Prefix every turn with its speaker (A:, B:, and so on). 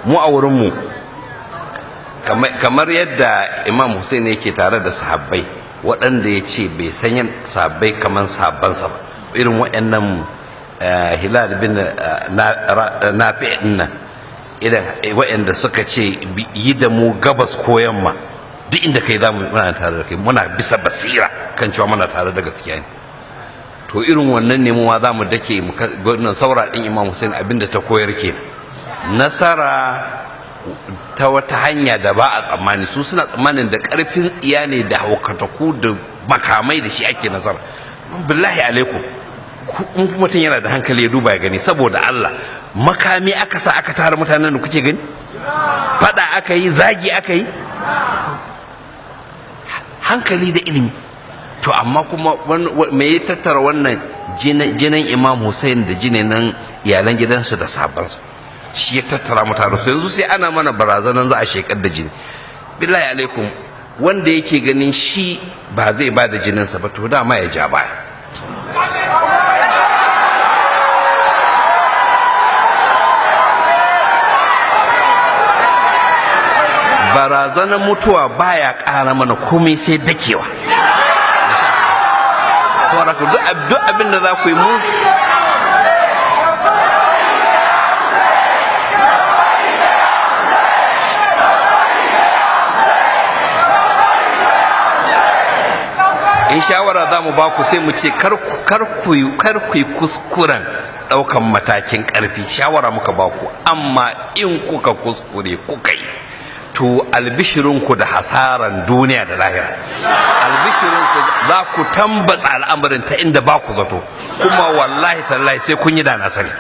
A: mu a wurinmu kamar yadda Imam Husain yake tare da sahabbai waɗanda ya ce bai san sahabbai kamar sahabbansa ba, irin waɗannan Hilal bin Nafi' nan, idan waɗanda suka ce yi da mu gabas ko yamma, duk inda kai za mu muna tare da kai, muna bisa basira kan cewa muna tare da gaskiya ne. To irin wannan ne mu ma za mu dake wannan saura ɗin Imam Husain abinda ta koyar ke nasara ta wata hanya da ba a tsammani. Su suna tsammanin da ƙarfin tsiya ne da haukataku da makamai da shi ake nasara. Billahi alaikum, in mutum yana da hankali ya duba ya gani, saboda Allah, makami aka sa aka tara mutanen da kuke gani, fada aka yi, zagi aka yi, hankali da ilimi. To amma kuma me ya tattara wannan jinin Imam Husain da jinin iyalan gidansa da sabansa, shi ya tattara mutane su. Yanzu sai ana mana barazanan za a shekar da jini. Billahi alaikum, wanda yake ganin shi ba zai ba da jininsa ba, to dama ya ja baya. Barazanar mutuwa baya ƙara mana komai sai dakewa. Duk abin da za ku yi mu in shawara za mu ba ku, sai mu ce kar ku yi kuskuren ɗaukan matakin ƙarfi. Shawara muka ba ku, amma in kuka kuskure kuka yi, to albishirinku da hasaran duniya da lahira. Albishirinku za ku tambatsa al'amarin ta inda ba ku zato, kuma wallahi tallahi sai kun yi da nasari.